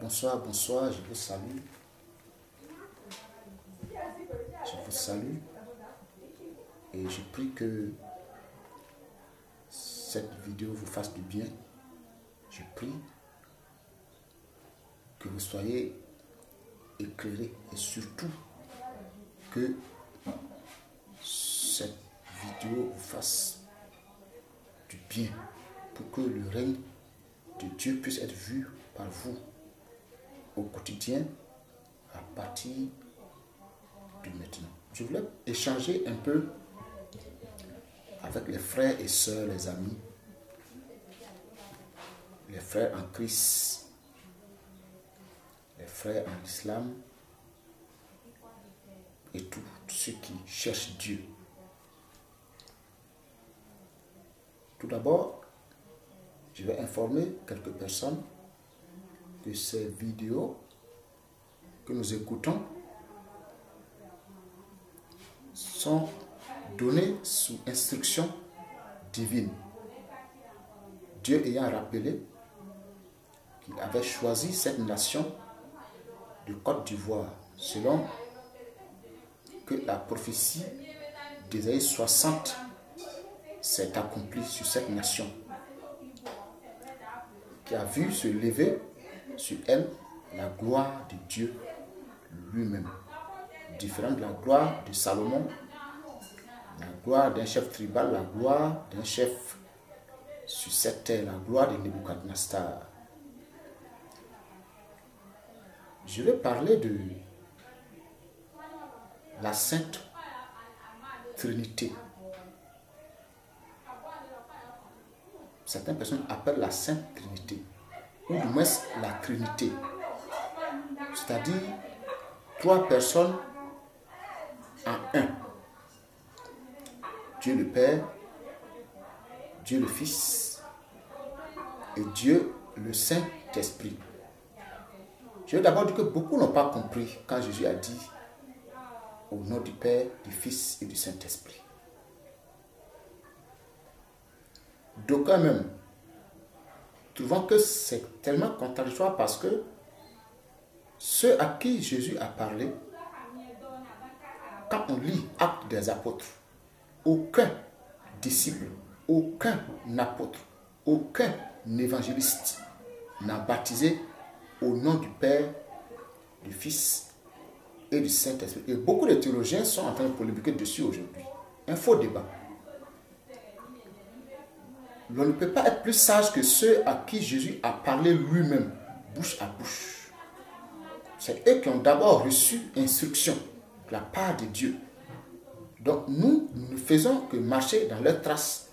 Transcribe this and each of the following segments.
Bonsoir, bonsoir, je vous salue. Je vous salue et je prie que cette vidéo vous fasse du bien. Je prie que vous soyez éclairés et surtout que cette vidéo vous fasse du bien pour que le règne de Dieu puisse être vu par vous au quotidien à partir de maintenant. Je voulais échanger un peu avec les frères et sœurs, les amis, les frères en Christ, les frères en islam et tous ceux qui cherchent Dieu. Tout d'abord, je vais informer quelques personnes que ces vidéos que nous écoutons sont données sous instruction divine. Dieu ayant rappelé qu'il avait choisi cette nation de Côte d'Ivoire selon que la prophétie d'Ésaïe 60 s'est accomplie sur cette nation qui a vu se lever sur elle la gloire de Dieu lui-même, différente de la gloire de Salomon, la gloire d'un chef tribal, la gloire d'un chef sur cette terre, la gloire de Nebuchadnezzar. Je vais parler de la Sainte Trinité. Certaines personnes appellent la Sainte Trinité, ou du moins la Trinité, c'est-à-dire trois personnes en un. Dieu le Père, Dieu le Fils et Dieu le Saint-Esprit. Je vais d'abord dire que beaucoup n'ont pas compris quand Jésus a dit au nom du Père, du Fils et du Saint-Esprit. D'aucuns même trouvant que c'est tellement contradictoire parce que ceux à qui Jésus a parlé, quand on lit Actes des Apôtres, aucun disciple, aucun apôtre, aucun évangéliste n'a baptisé au nom du Père, du Fils et du Saint-Esprit. Et beaucoup de théologiens sont en train de polémiquer dessus aujourd'hui. Un faux débat. On ne peut pas être plus sage que ceux à qui Jésus a parlé lui-même, bouche à bouche. C'est eux qui ont d'abord reçu instruction de la part de Dieu. Donc nous ne faisons que marcher dans leurs traces.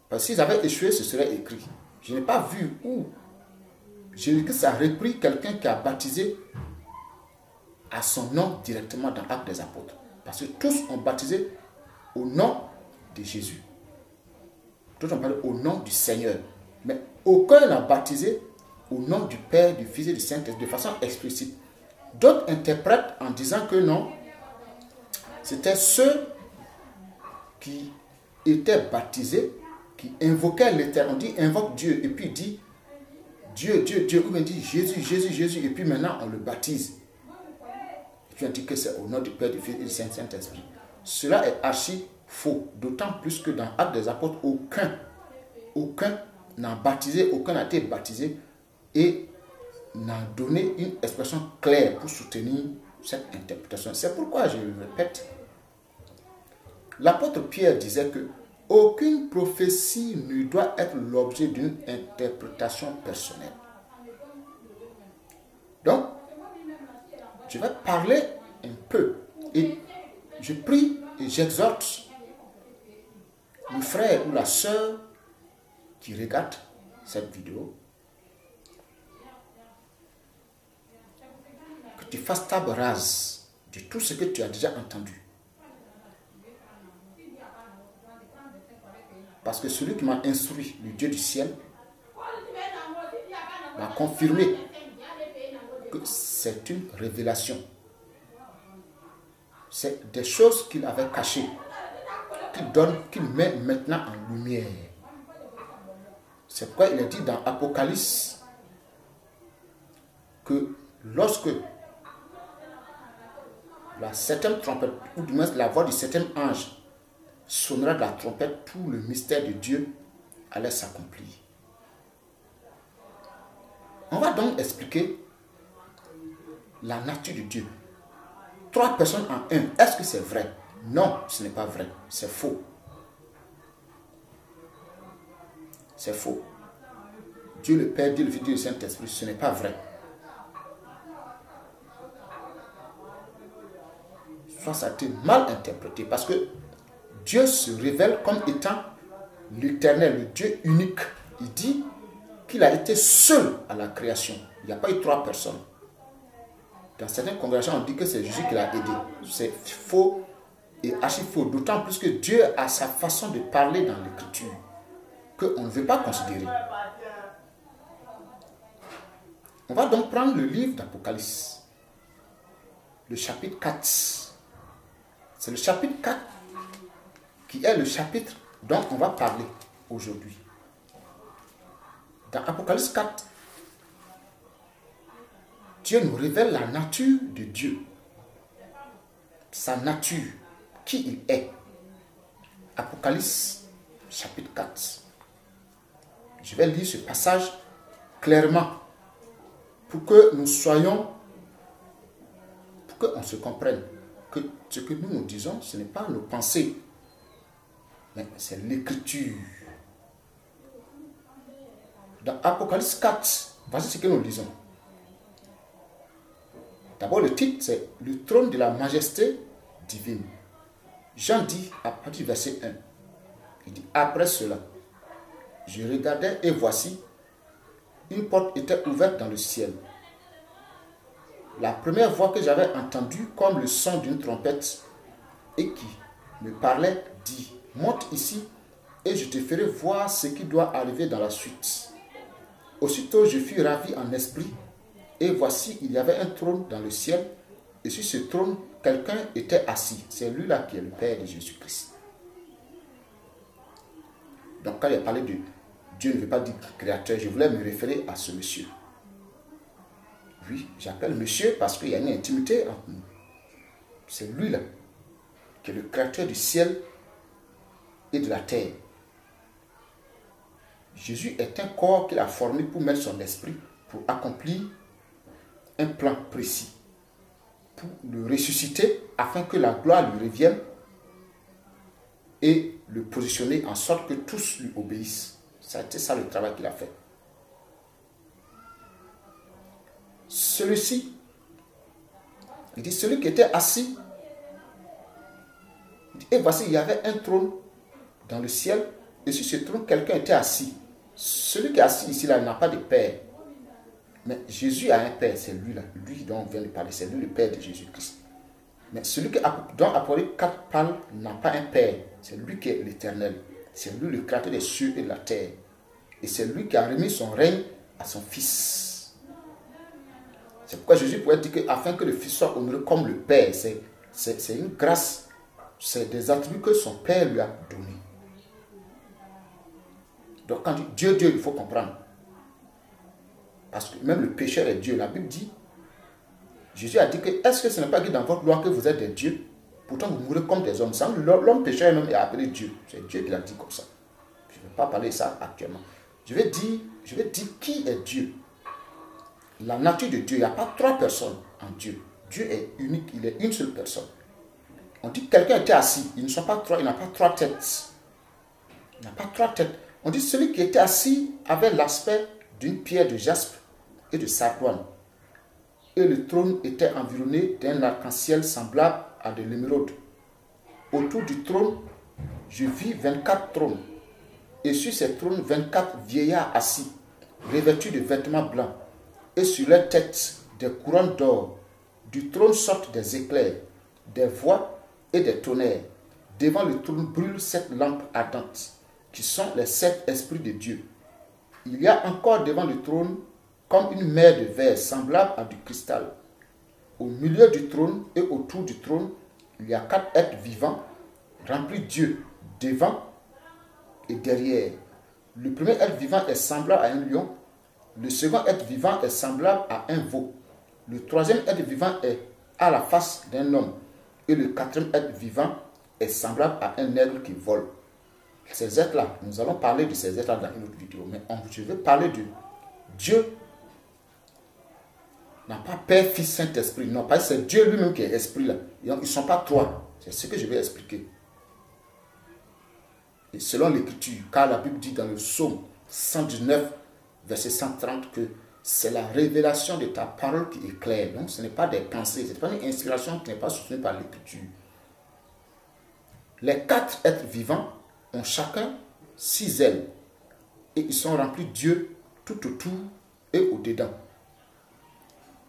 Parce que s'ils avaient échoué, ce serait écrit. Je n'ai pas vu où Jésus-Christ a repris quelqu'un qui a baptisé à son nom directement dans l'Acte des Apôtres. Parce que tous ont baptisé au nom de Jésus. Tous ont parlé au nom du Seigneur. Mais aucun n'a baptisé au nom du Père, du Fils et du Saint-Esprit de façon explicite. D'autres interprètent en disant que non, c'était ceux qui étaient baptisés, qui invoquaient l'Éternel. On dit invoque Dieu, et puis il dit Dieu, Dieu, Dieu, ou bien dit Jésus, Jésus, Jésus, et puis maintenant on le baptise. Et puis on dit que c'est au nom du Père, du Fils et du Saint-Esprit. Cela est archi faux, d'autant plus que dans Actes des Apôtres, aucun n'a baptisé, aucun n'a été baptisé et n'a donné une expression claire pour soutenir cette interprétation. C'est pourquoi je le répète, l'apôtre Pierre disait que aucune prophétie ne doit être l'objet d'une interprétation personnelle. Donc, je vais parler un peu et je prie et j'exhorte le frère ou la sœur qui regarde cette vidéo que tu fasses table rase de tout ce que tu as déjà entendu. Parce que celui qui m'a instruit, le Dieu du ciel, m'a confirmé que c'est une révélation. C'est des choses qu'il avait cachées, qu'il met maintenant en lumière. C'est pourquoi il est dit dans Apocalypse que lorsque la septième trompette, ou du moins la voix du septième ange sonnera de la trompette, tout le mystère de Dieu allait s'accomplir. On va donc expliquer la nature de Dieu. 3 personnes en un, est-ce que c'est vrai? Non, ce n'est pas vrai, c'est faux. C'est faux. Dieu le Père, Dieu le Fils, Dieu le Saint-Esprit, ce n'est pas vrai. Soit ça a été mal interprété parce que Dieu se révèle comme étant l'Éternel, le Dieu unique. Il dit qu'il a été seul à la création. Il n'y a pas eu 3 personnes. Dans certaines congrégations, on dit que c'est Jésus qui l'a aidé. C'est faux et archi faux. D'autant plus que Dieu a sa façon de parler dans l'Écriture qu'on ne veut pas considérer. On va donc prendre le livre d'Apocalypse, le chapitre 4. C'est le chapitre 4 qui est le chapitre dont on va parler aujourd'hui. Dans Apocalypse 4, Dieu nous révèle la nature de Dieu. Sa nature, qui il est. Apocalypse chapitre 4. Je vais lire ce passage clairement pour que nous soyons, pour qu'on se comprenne que ce que nous disons, ce n'est pas nos pensées, mais c'est l'Écriture. Dans Apocalypse 4, voici ce que nous lisons. D'abord, le titre, c'est « Le trône de la majesté divine ». Jean dit, à partir du verset 1, il dit « Après cela, je regardais et voici, une porte était ouverte dans le ciel. La première voix que j'avais entendue comme le son d'une trompette et qui me parlait dit « Monte ici et je te ferai voir ce qui doit arriver dans la suite. » Aussitôt je fus ravi en esprit et voici il y avait un trône dans le ciel et sur ce trône quelqu'un était assis. C'est lui-là qui est le Père de Jésus-Christ. Donc quand il a parlé de Dieu, ne veut pas dire créateur, je voulais me référer à ce monsieur. Oui, j'appelle monsieur parce qu'il y a une intimité entre nous. C'est lui-là qui est le créateur du ciel et de la terre. Jésus est un corps qu'il a formé pour mettre son esprit, pour accomplir un plan précis, pour le ressusciter afin que la gloire lui revienne et le positionner en sorte que tous lui obéissent. C'était ça le travail qu'il a fait. Celui-ci, il dit, celui qui était assis, et voici, il y avait un trône dans le ciel, et sur ce trône, quelqu'un était assis. Celui qui est assis ici, là, il n'a pas de père. Mais Jésus a un père, c'est lui-là, lui dont on vient de parler, c'est lui le père de Jésus-Christ. Mais celui dont Apocalypse 4 parle n'a pas un père, c'est lui qui est l'Éternel. C'est lui le créateur des cieux et de la terre. Et c'est lui qui a remis son règne à son Fils. C'est pourquoi Jésus pourrait dire que afin que le Fils soit honoré comme le Père, c'est une grâce, c'est des attributs que son Père lui a donnés. Donc quand on dit Dieu, Dieu, il faut comprendre. Parce que même le pécheur est Dieu. La Bible dit, Jésus a dit que est-ce que ce n'est pas dit dans votre loi que vous êtes des dieux? Pourtant vous mourrez comme des hommes. L'homme pécheur même est appelé Dieu. C'est Dieu qui l'a dit comme ça. Je ne vais pas parler de ça actuellement. Je vais dire qui est Dieu. La nature de Dieu, il n'y a pas 3 personnes en Dieu. Dieu est unique, il est une seule personne. On dit que quelqu'un était assis, ils ne sont pas 3, il n'a pas 3 têtes. Il n'a pas 3 têtes. On dit que celui qui était assis avait l'aspect d'une pierre de jaspe et de sardoine. Et le trône était environné d'un arc-en-ciel semblable à de l'émeraude. Autour du trône, je vis 24 trônes. Et sur ces trônes, 24 vieillards assis, revêtus de vêtements blancs. Et sur leurs têtes, des couronnes d'or. Du trône sortent des éclairs, des voix et des tonnerres. Devant le trône brûlent 7 lampes ardentes, qui sont les 7 esprits de Dieu. Il y a encore devant le trône comme une mer de verre semblable à du cristal. Au milieu du trône et autour du trône, il y a 4 êtres vivants, remplis Dieu, devant et derrière. Le premier être vivant est semblable à un lion. Le second être vivant est semblable à un veau. Le troisième être vivant est à la face d'un homme. Et le quatrième être vivant est semblable à un aigle qui vole. Ces êtres-là, nous allons parler de ces êtres-là dans une autre vidéo. Mais je veux parler de Dieu. Non, pas Père, Fils, Saint-Esprit. Non, pas c'est Dieu lui-même qui est esprit là. Ils ne sont pas trois. C'est ce que je vais expliquer. Et selon l'Écriture, car la Bible dit dans le psaume 119, verset 130, que c'est la révélation de ta parole qui éclaire. Donc ce n'est pas des pensées, ce n'est pas une inspiration qui n'est pas soutenue par l'Écriture. Les quatre êtres vivants ont chacun 6 ailes. Et ils sont remplis de Dieu tout autour et au-dedans.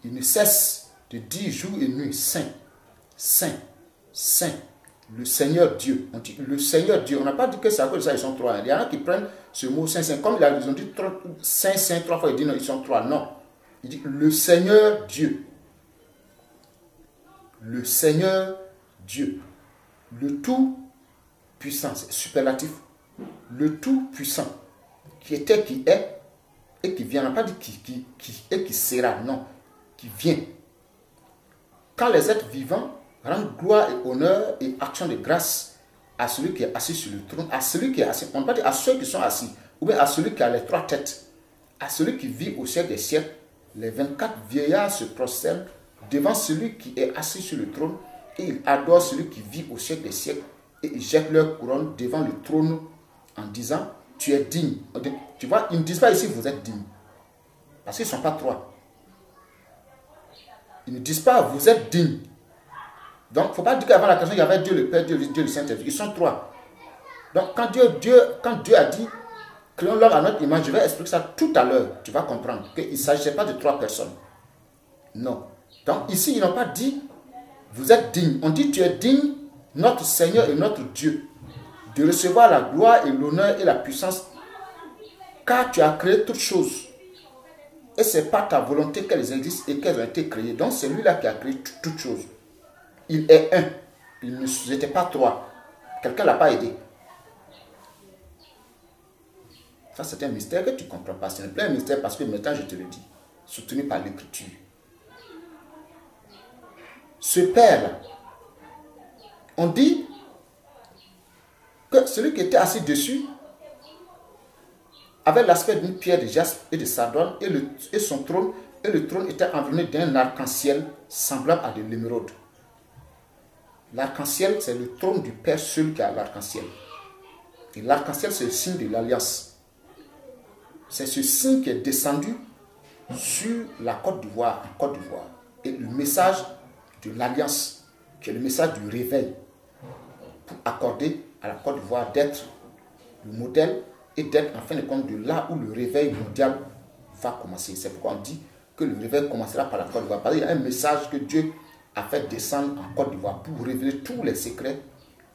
Ils ne cessent de dire jour et nuit, Saint, Saint, Saint, le Seigneur Dieu. On dit le Seigneur Dieu. On n'a pas dit que c'est à cause de ça, ils sont trois. Il y en a qui prennent ce mot Saint, Saint. Comme ils ont dit Saint, Saint 3 fois, ils disent non, ils sont trois. Non. Il dit le Seigneur Dieu. Le Seigneur Dieu. Le tout-puissant, c'est superlatif. Le tout-puissant, qui était, qui est, et qui vient. On n'a pas dit qui est, qui sera. Non. Qui vient. Quand les êtres vivants rendent gloire et honneur et action de grâce à celui qui est assis sur le trône, à celui qui est assis, on ne peut pas dire à ceux qui sont assis, ou bien à celui qui a les 3 têtes, à celui qui vit au siècle des siècles, les 24 vieillards se prosternent devant celui qui est assis sur le trône et ils adorent celui qui vit au siècle des siècles et ils jettent leur couronne devant le trône en disant, tu es digne. Tu vois, ils ne disent pas ici, vous êtes digne. Parce qu'ils ne sont pas 3. Ils ne disent pas, vous êtes digne. Donc, il ne faut pas dire qu'avant la création, il y avait Dieu le Père, Dieu le Saint-Esprit. Ils sont 3. Donc, quand Dieu a dit, créons l'homme à notre image, je vais expliquer ça tout à l'heure. Tu vas comprendre qu'il ne s'agissait pas de 3 personnes. Non. Donc, ici, ils n'ont pas dit, vous êtes digne. On dit, tu es digne, notre Seigneur et notre Dieu, de recevoir la gloire et l'honneur et la puissance, car tu as créé toutes choses. Et c'est par ta volonté qu'elles existent et qu'elles ont été créées. Donc, c'est lui-là qui a créé toutes choses. Il est un. Il n'était pas 3. Quelqu'un ne l'a pas aidé. Ça, c'est un mystère que tu ne comprends pas. C'est un plein mystère parce que maintenant, je te le dis. Soutenu par l'Écriture. Ce Père-là, on dit que celui qui était assis dessus avait l'aspect d'une pierre de jaspe et de sardone et son trône, et le trône était environné d'un arc-en-ciel semblable à de l'émeraude. L'arc-en-ciel, c'est le trône du Père seul qui a l'arc-en-ciel. Et l'arc-en-ciel, c'est le signe de l'alliance. C'est ce signe qui est descendu sur la Côte d'Ivoire, en Côte d'Ivoire. Et le message de l'alliance, qui est le message du réveil, pour accorder à la Côte d'Ivoire d'être le modèle et d'être en fin de compte de là où le réveil mondial va commencer. C'est pourquoi on dit que le réveil commencera par la Côte d'Ivoire. Parce qu'il y a un message que Dieu a fait descendre en Côte d'Ivoire pour révéler tous les secrets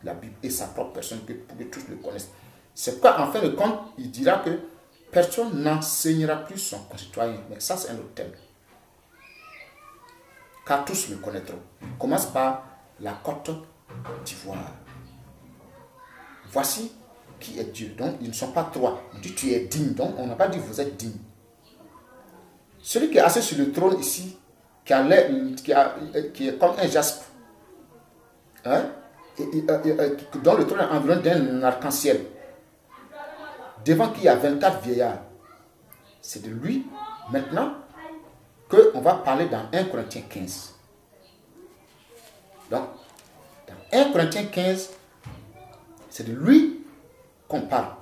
de la Bible et sa propre personne pour que tous le connaissent. C'est pourquoi en fin de compte, il dira que personne n'enseignera plus son concitoyen. Mais ça, c'est un autre thème. Car tous le connaîtront. Il commence par la Côte d'Ivoire. Voici qui est Dieu. Donc, ils ne sont pas 3. On dit tu es digne. Donc, on n'a pas dit vous êtes digne. Celui qui est assis sur le trône ici, qui est comme un jaspe, hein, dont le trône est environné d'un arc-en-ciel, devant qui il y a 24 vieillards. C'est de lui, maintenant, qu'on va parler dans 1 Corinthiens 15. Donc, dans 1 Corinthiens 15, c'est de lui qu'on parle.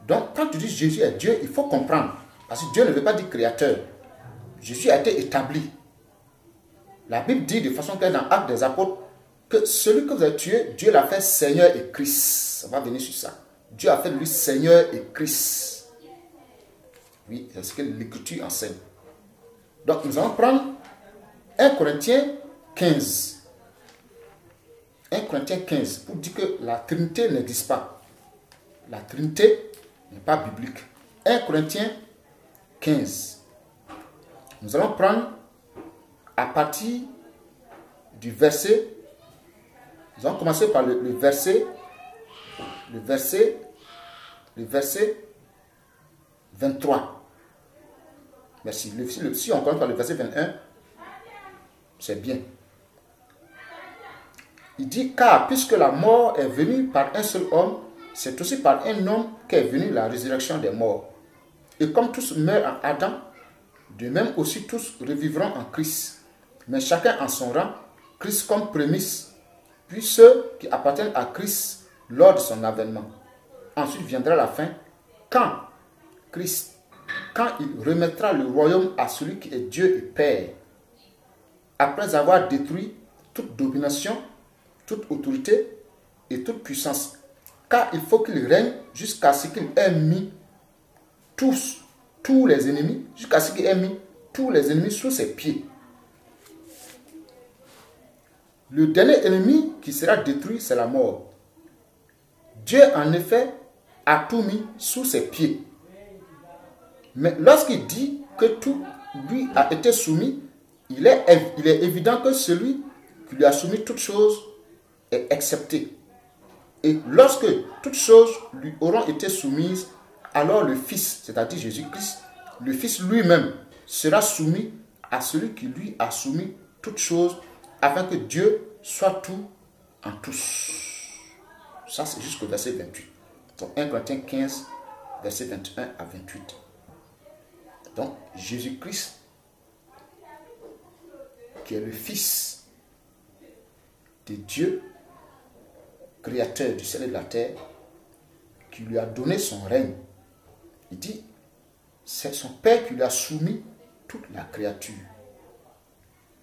Donc, quand tu dis Jésus est Dieu, il faut comprendre. Parce que Dieu ne veut pas dire créateur. Jésus a été établi. La Bible dit de façon claire dans Actes des Apôtres que celui que vous avez tué, Dieu l'a fait Seigneur et Christ. On va venir sur ça. Dieu a fait de lui Seigneur et Christ. Oui, c'est ce que l'Écriture enseigne. Donc, nous allons prendre 1 Corinthiens 15. 1 Corinthiens 15 pour dire que la Trinité n'existe pas. La Trinité n'est pas biblique. 1 Corinthiens 15. Nous allons prendre à partir du verset. Nous allons commencer par le verset 23. Merci. Si on commence par le verset 21, c'est bien. Il dit, car puisque la mort est venue par un seul homme, c'est aussi par un homme qu'est venue la résurrection des morts. Et comme tous meurent en Adam, de même aussi tous revivront en Christ. Mais chacun en son rang, Christ comme prémisse, puis ceux qui appartiennent à Christ lors de son avènement. Ensuite viendra la fin, quand il remettra le royaume à celui qui est Dieu et Père, après avoir détruit toute domination, toute autorité et toute puissance. Car il faut qu'il règne jusqu'à ce qu'il ait mis tous les ennemis, jusqu'à ce qu'il ait mis tous les ennemis sous ses pieds. Le dernier ennemi qui sera détruit, c'est la mort. Dieu, en effet, a tout mis sous ses pieds. Mais lorsqu'il dit que tout lui a été soumis, il est évident que celui qui lui a soumis toutes choses est accepté. Et lorsque toutes choses lui auront été soumises, alors le Fils, c'est-à-dire Jésus-Christ, le Fils lui-même sera soumis à celui qui lui a soumis toutes choses, afin que Dieu soit tout en tous. Ça, c'est jusqu'au verset 28. Donc 1 Corinthiens 15, verset 21 à 28. Donc Jésus-Christ, qui est le Fils de Dieu, créateur du ciel et de la terre, qui lui a donné son règne. Il dit, c'est son Père qui lui a soumis toute la créature.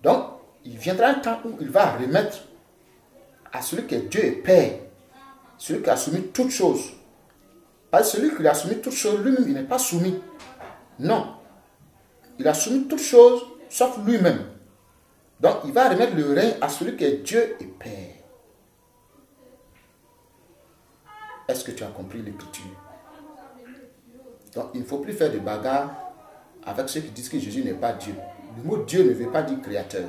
Donc, il viendra un temps où il va remettre à celui qui est Dieu et Père, celui qui a soumis toutes choses. Parce que celui qui lui a soumis toutes choses, lui-même, il n'est pas soumis. Non. Il a soumis toutes choses, sauf lui-même. Donc, il va remettre le règne à celui qui est Dieu et Père. Est-ce que tu as compris l'écriture? Donc, il ne faut plus faire de bagarre avec ceux qui disent que Jésus n'est pas Dieu. Le mot Dieu ne veut pas dire créateur.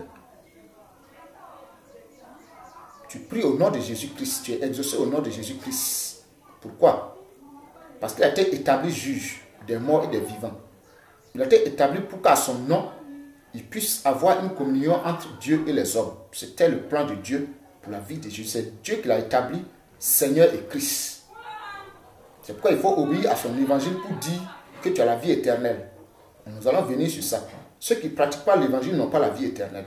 Tu pries au nom de Jésus-Christ, tu es exaucé au nom de Jésus-Christ. Pourquoi? Parce qu'il a été établi juge des morts et des vivants. Il a été établi pour qu'à son nom, il puisse avoir une communion entre Dieu et les hommes. C'était le plan de Dieu pour la vie de Jésus. C'est Dieu qui l'a établi, Seigneur et Christ. C'est pourquoi il faut obéir à son évangile pour dire que tu as la vie éternelle. Nous allons venir sur ça. Ceux qui ne pratiquent pas l'évangile n'ont pas la vie éternelle.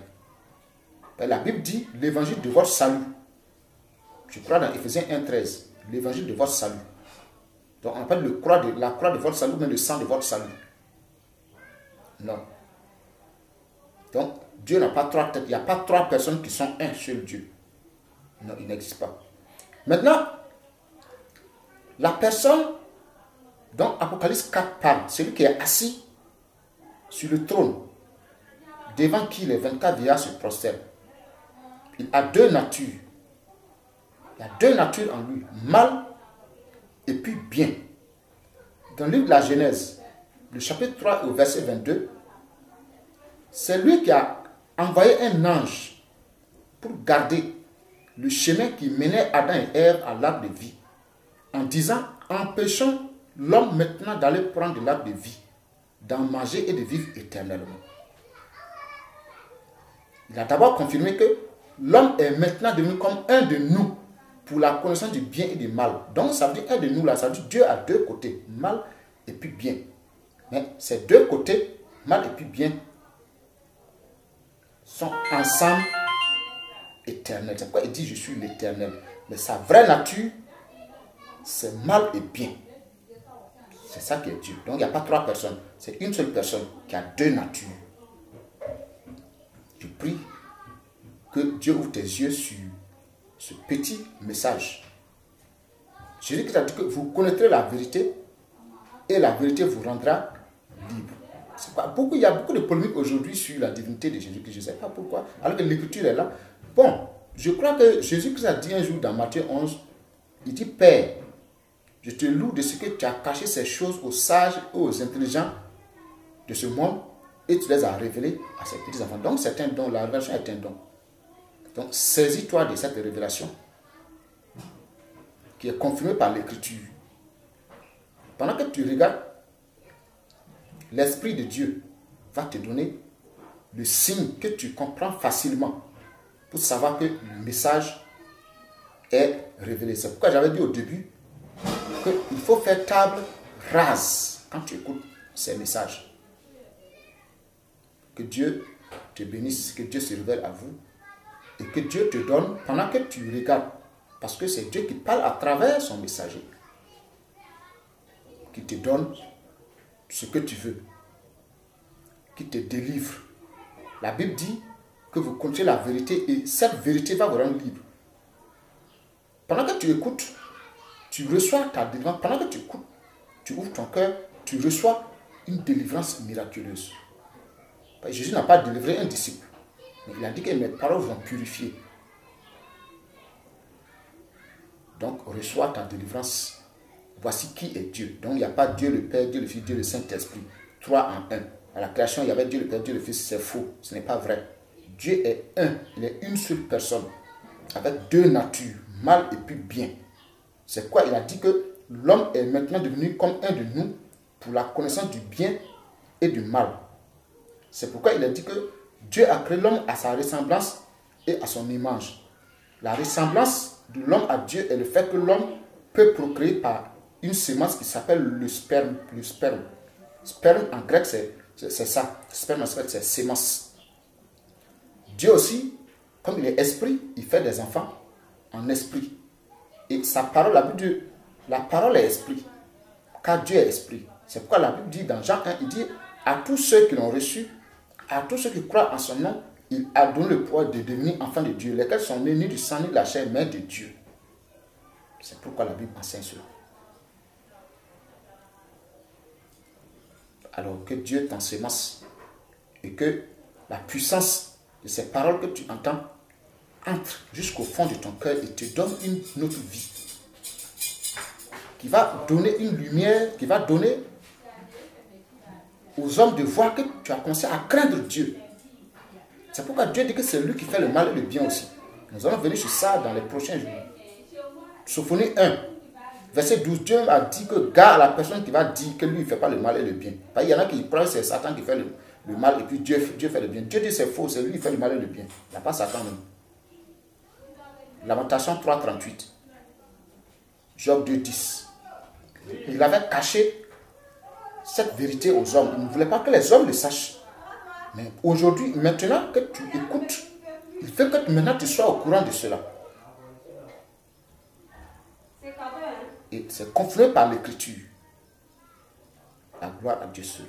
La Bible dit l'évangile de votre salut. Je crois dans Éphésiens 1,13. L'évangile de votre salut. Donc on appelle la croix de votre salut, mais le sang de votre salut. Non. Donc Dieu n'a pas trois têtes. Il n'y a pas trois personnes qui sont un seul Dieu. Non, il n'existe pas. Maintenant, la personne dont Apocalypse 4 parle, celui qui est assis sur le trône, devant qui les 24 vieillards se prosternent, il a deux natures. Il y a deux natures en lui, mal et puis bien. Dans le livre de la Genèse, le chapitre 3 au verset 22, c'est lui qui a envoyé un ange pour garder le chemin qui menait Adam et Ève à l'arbre de vie, en disant, empêchons l'homme maintenant d'aller prendre de l'arbre de vie, d'en manger et de vivre éternellement. Il a d'abord confirmé que l'homme est maintenant devenu comme un de nous pour la connaissance du bien et du mal. Donc ça veut dire un de nous là, ça veut dire Dieu a deux côtés, mal et puis bien. Mais ces deux côtés, mal et puis bien, sont ensemble éternels. C'est pourquoi il dit je suis l'éternel. Mais sa vraie nature, c'est mal et bien. C'est ça qui est Dieu. Donc il n'y a pas trois personnes. C'est une seule personne qui a deux natures. Je prie que Dieu ouvre tes yeux sur ce petit message. Jésus-Christ a dit que vous connaîtrez la vérité et la vérité vous rendra libre. C'est pas beaucoup, il y a beaucoup de polémiques aujourd'hui sur la divinité de Jésus-Christ. Je ne sais pas pourquoi, alors que l'écriture est là. Bon, je crois que Jésus-Christ a dit un jour dans Matthieu 11, il dit, Père, je te loue de ce que tu as caché ces choses aux sages et aux intelligents de ce monde et tu les as révélées à ces petits enfants. Donc c'est un don, la révélation est un don. Donc saisis-toi de cette révélation qui est confirmée par l'écriture. Pendant que tu regardes l'Esprit de Dieu va te donner le signe que tu comprends facilement pour savoir que le message est révélé. C'est pourquoi j'avais dit au début qu'il faut faire table rase quand tu écoutes ces messages. Que Dieu te bénisse, que Dieu se révèle à vous et que Dieu te donne pendant que tu regardes. Parce que c'est Dieu qui parle à travers son messager. Qui te donne ce que tu veux. Qui te délivre. La Bible dit que vous connaissez la vérité et cette vérité va vous rendre libre. Pendant que tu écoutes, tu reçois ta délivrance. Pendant que tu écoutes, tu ouvres ton cœur, tu reçois une délivrance miraculeuse. Jésus n'a pas délivré un disciple. Mais il a dit que mes paroles vont purifier. Donc, reçois ta délivrance. Voici qui est Dieu. Donc, il n'y a pas Dieu le Père, Dieu le Fils, Dieu le Saint-Esprit. Trois en un. À la création, il y avait Dieu le Père, Dieu le Fils. C'est faux. Ce n'est pas vrai. Dieu est un. Il est une seule personne. Avec deux natures, mal et puis bien. C'est quoi? Il a dit que l'homme est maintenant devenu comme un de nous pour la connaissance du bien et du mal. C'est pourquoi il a dit que Dieu a créé l'homme à sa ressemblance et à son image. La ressemblance de l'homme à Dieu est le fait que l'homme peut procréer par une sémence qui s'appelle le sperme. Le sperme. Sperme en grec, c'est ça. Sperme en grec, c'est sémence. Dieu aussi, comme il est esprit, il fait des enfants en esprit. Et sa parole, la Bible dit, la parole est esprit. Car Dieu est esprit. C'est pourquoi la Bible dit dans Jean 1, il dit à tous ceux qui l'ont reçu, à tous ceux qui croient en son nom, il a donné le pouvoir de devenir enfants de Dieu, lesquels sont nés ni du sang ni de la chair, mais de Dieu. C'est pourquoi la Bible enseigne cela. Alors que Dieu t'ensémence et que la puissance de ces paroles que tu entends entre jusqu'au fond de ton cœur et te donne une autre vie qui va donner une lumière, qui va donner aux hommes de voir que tu as commencé à craindre Dieu. C'est pourquoi Dieu dit que c'est lui qui fait le mal et le bien aussi. Nous allons venir sur ça dans les prochains jours. Sophonie 1, verset 12, Dieu a dit que gare à la personne qui va dire que lui il ne fait pas le mal et le bien. Il y en a qui croient que c'est Satan qui fait le mal et puis Dieu fait le bien. Dieu dit c'est faux, c'est lui qui fait le mal et le bien. Il n'y a pas Satan même. Lamentation 3, 38. Job 2, 10. Il avait caché cette vérité aux hommes. Il ne voulait pas que les hommes le sachent. Mais aujourd'hui, maintenant que tu écoutes, il fait que maintenant tu sois au courant de cela. Et c'est confirmé par l'écriture. La gloire à Dieu seul.